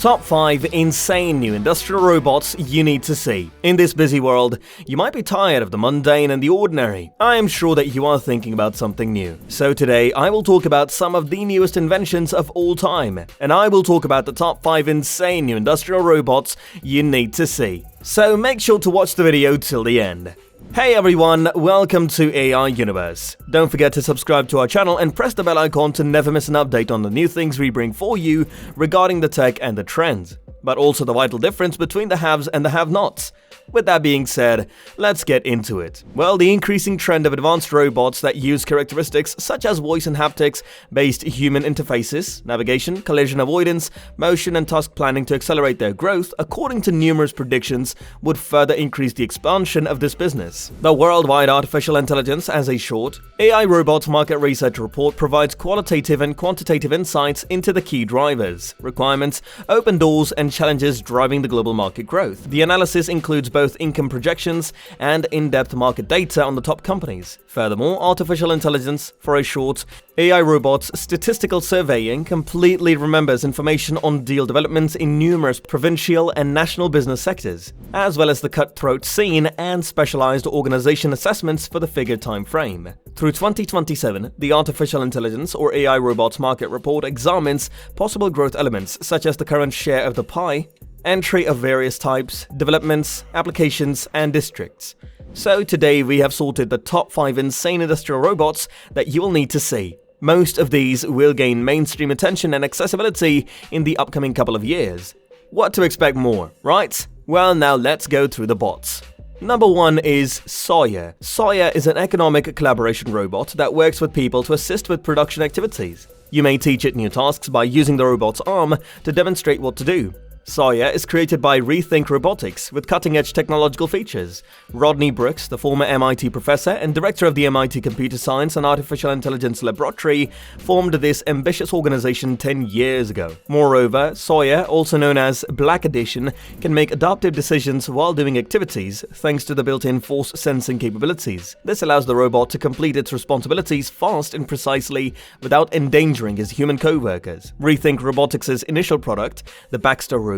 Top 5 insane new industrial robots you need to see. In this busy world, you might be tired of the mundane and the ordinary. I am sure that you are thinking about something new. So today, I will talk about some of the newest inventions of all time, and I will talk about the top 5 insane new industrial robots you need to see. So make sure to watch the video till the end. Hey everyone, welcome to AI Universe. Don't forget to subscribe to our channel and press the bell icon to never miss an update on the new things we bring for you regarding the tech and the trends, but also the vital difference between the haves and the have-nots. With that being said, let's get into it. Well, the increasing trend of advanced robots that use characteristics such as voice and haptics-based human interfaces, navigation, collision avoidance, motion and task planning to accelerate their growth, according to numerous predictions, would further increase the expansion of this business. The Worldwide Artificial Intelligence, as a short, AI Robot Market Research Report provides qualitative and quantitative insights into the key drivers, requirements, open doors, and challenges driving the global market growth. The analysis includes both income projections and in-depth market data on the top companies. Furthermore, artificial intelligence, for a short, AI Robots Statistical Surveying completely remembers information on deal developments in numerous provincial and national business sectors, as well as the cutthroat scene and specialized organization assessments for the figured time frame. Through 2027, the Artificial Intelligence or AI Robots Market Report examines possible growth elements such as the current share of the pie, entry of various types, developments, applications, and districts. So today we have sorted the top 5 insane industrial robots that you will need to see. Most of these will gain mainstream attention and accessibility in the upcoming couple of years. What to expect more, right? Well, now let's go through the bots. Number 1 is Sawyer. Sawyer is an economic collaboration robot that works with people to assist with production activities. You may teach it new tasks by using the robot's arm to demonstrate what to do. Sawyer is created by Rethink Robotics with cutting-edge technological features. Rodney Brooks, the former MIT professor and director of the MIT Computer Science and Artificial Intelligence Laboratory, formed this ambitious organization 10 years ago. Moreover, Sawyer, also known as Black Edition, can make adaptive decisions while doing activities thanks to the built-in force sensing capabilities. This allows the robot to complete its responsibilities fast and precisely without endangering his human co-workers. Rethink Robotics' initial product, the Baxter robot,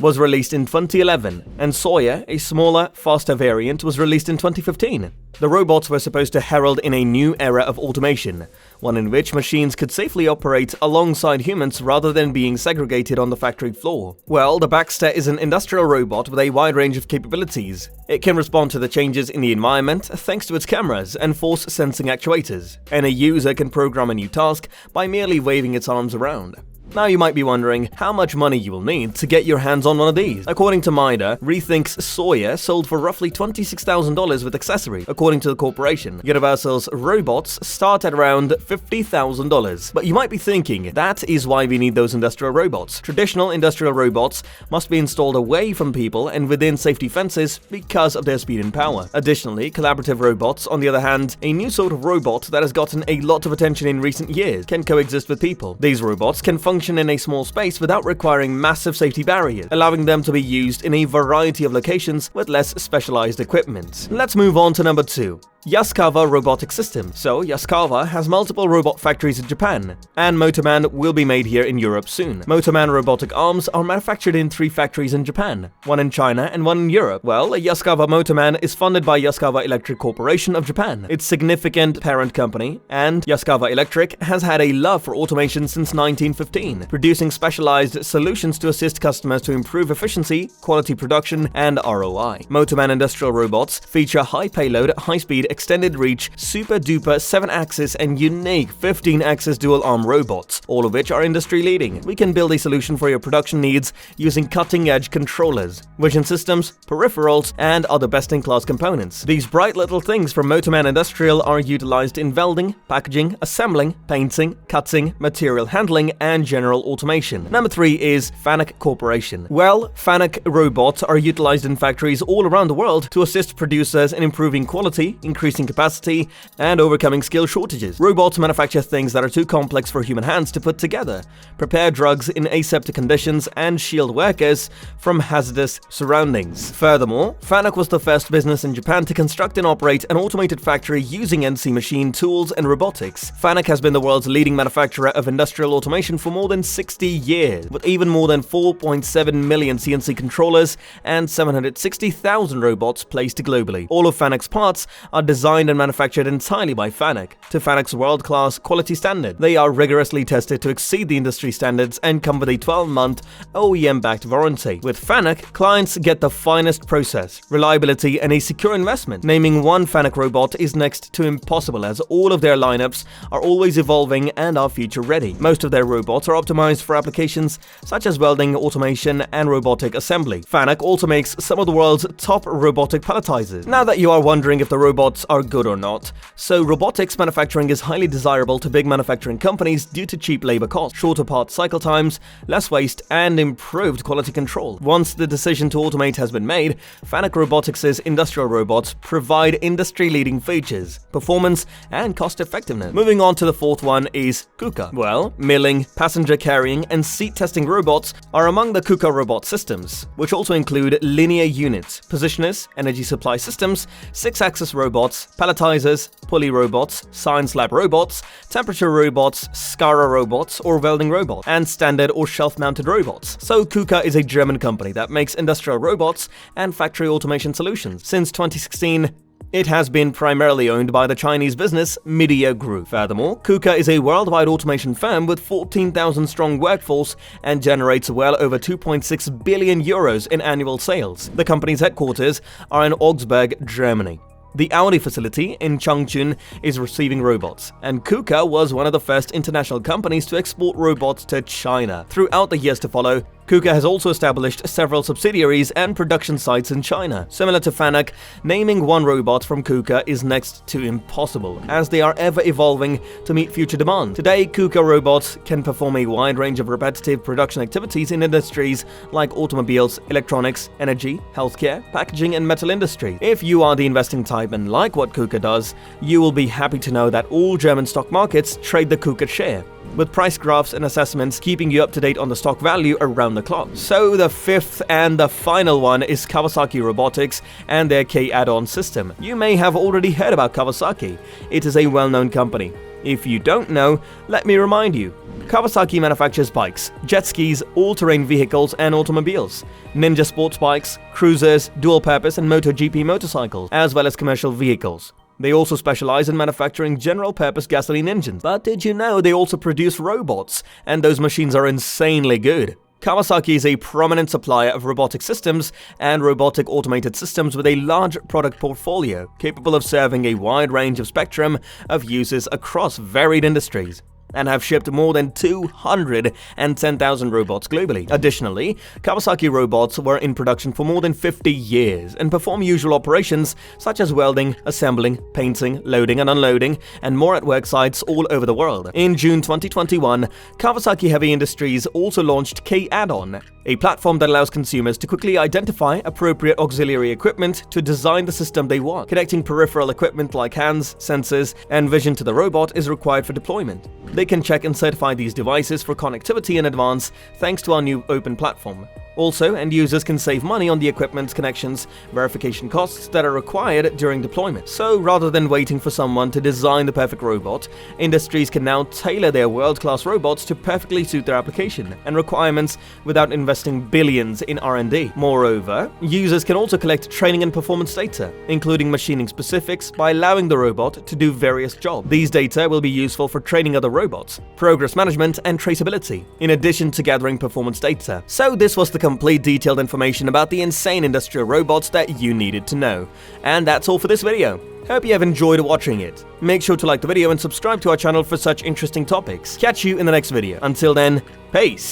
was released in 2011, and Sawyer, a smaller, faster variant, was released in 2015. The robots were supposed to herald in a new era of automation, one in which machines could safely operate alongside humans rather than being segregated on the factory floor. Well, the Baxter is an industrial robot with a wide range of capabilities. It can respond to the changes in the environment thanks to its cameras and force-sensing actuators, and a user can program a new task by merely waving its arms around. Now you might be wondering how much money you will need to get your hands on one of these. According to Mida, Rethink's Sawyer sold for roughly $26,000 with accessories. According to the corporation, Universal's robots start at around $50,000. But you might be thinking, that is why we need those industrial robots. Traditional industrial robots must be installed away from people and within safety fences because of their speed and power. Additionally, collaborative robots, on the other hand, a new sort of robot that has gotten a lot of attention in recent years, can coexist with people. These robots can function in a small space without requiring massive safety barriers, allowing them to be used in a variety of locations with less specialized equipment. Let's move on to number 2. Yaskawa Robotic System. So, Yaskawa has multiple robot factories in Japan, and Motorman will be made here in Europe soon. Motorman robotic arms are manufactured in 3 factories in Japan, 1 in China and 1 in Europe. Well, Yaskawa Motorman is funded by Yaskawa Electric Corporation of Japan, its significant parent company, and Yaskawa Electric has had a love for automation since 1915, producing specialized solutions to assist customers to improve efficiency, quality production, and ROI. Motorman industrial robots feature high payload, high-speed, extended reach, super-duper 7-axis and unique 15-axis dual-arm robots, all of which are industry-leading. We can build a solution for your production needs using cutting-edge controllers, vision systems, peripherals, and other best-in-class components. These bright little things from Motorman Industrial are utilized in welding, packaging, assembling, painting, cutting, material handling, and general automation. Number 3 is Fanuc Corporation. Well, Fanuc robots are utilized in factories all around the world to assist producers in improving quality, increasing increasing capacity, and overcoming skill shortages. Robots manufacture things that are too complex for human hands to put together, prepare drugs in aseptic conditions, and shield workers from hazardous surroundings. Furthermore, Fanuc was the first business in Japan to construct and operate an automated factory using NC machine tools and robotics. Fanuc has been the world's leading manufacturer of industrial automation for more than 60 years, with even more than 4.7 million CNC controllers and 760,000 robots placed globally. All of Fanuc's parts are designed and manufactured entirely by Fanuc to Fanuc's world-class quality standard. They are rigorously tested to exceed the industry standards and come with a 12-month OEM-backed warranty. With Fanuc, clients get the finest process, reliability, and a secure investment. Naming one Fanuc robot is next to impossible, as all of their lineups are always evolving and are future-ready. Most of their robots are optimized for applications such as welding, automation, and robotic assembly. Fanuc also makes some of the world's top robotic palletizers. Now that you are wondering if the robots are good or not, so robotics manufacturing is highly desirable to big manufacturing companies due to cheap labor costs, shorter part cycle times, less waste, and improved quality control. Once the decision to automate has been made, Fanuc Robotics' industrial robots provide industry-leading features, performance, and cost-effectiveness. Moving on to the fourth one is Kuka. Well, milling, passenger carrying, and seat testing robots are among the Kuka robot systems, which also include linear units, positioners, energy supply systems, 6-axis robots, palletizers, pulley robots, science lab robots, temperature robots, SCARA robots, or welding robots, and standard or shelf-mounted robots. So Kuka is a German company that makes industrial robots and factory automation solutions. Since 2016, it has been primarily owned by the Chinese business Media Group. Furthermore, Kuka is a worldwide automation firm with 14,000-strong workforce and generates well over 2.6 billion euros in annual sales. The company's headquarters are in Augsburg, Germany. The Audi facility in Changchun is receiving robots, and Kuka was one of the first international companies to export robots to China. Throughout the years to follow, Kuka has also established several subsidiaries and production sites in China. Similar to Fanuc, naming one robot from Kuka is next to impossible, as they are ever evolving to meet future demand. Today, Kuka robots can perform a wide range of repetitive production activities in industries like automobiles, electronics, energy, healthcare, packaging, and metal industry. If you are the investing type and like what Kuka does, you will be happy to know that all German stock markets trade the Kuka share, with price graphs and assessments keeping you up to date on the stock value around the clock. So the fifth and the final one is Kawasaki Robotics and their K-AddOn system. You may have already heard about Kawasaki. It is a well-known company. If you don't know, let me remind you. Kawasaki manufactures bikes, jet skis, all-terrain vehicles, and automobiles, ninja sports bikes, cruisers, dual-purpose, and MotoGP motorcycles, as well as commercial vehicles. They also specialize in manufacturing general-purpose gasoline engines. But did you know they also produce robots? And those machines are insanely good. Kawasaki is a prominent supplier of robotic systems and robotic automated systems with a large product portfolio, capable of serving a wide range of spectrum of uses across varied industries, and have shipped more than 210,000 robots globally. Additionally, Kawasaki robots were in production for more than 50 years and perform usual operations such as welding, assembling, painting, loading and unloading, and more at work sites all over the world. In June 2021, Kawasaki Heavy Industries also launched K-AddOn, a platform that allows consumers to quickly identify appropriate auxiliary equipment to design the system they want. Connecting peripheral equipment like hands, sensors, and vision to the robot is required for deployment. They can check and certify these devices for connectivity in advance thanks to our new open platform. Also, end users can save money on the equipment's connections, verification costs that are required during deployment. So rather than waiting for someone to design the perfect robot, industries can now tailor their world-class robots to perfectly suit their application and requirements without investing billions in R&D. Moreover, users can also collect training and performance data, including machining specifics, by allowing the robot to do various jobs. These data will be useful for training other robots, progress management, and traceability, in addition to gathering performance data. So this was the complete detailed information about the insane industrial robots that you needed to know. And that's all for this video. Hope you have enjoyed watching it. Make sure to like the video and subscribe to our channel for such interesting topics. Catch you in the next video. Until then, peace!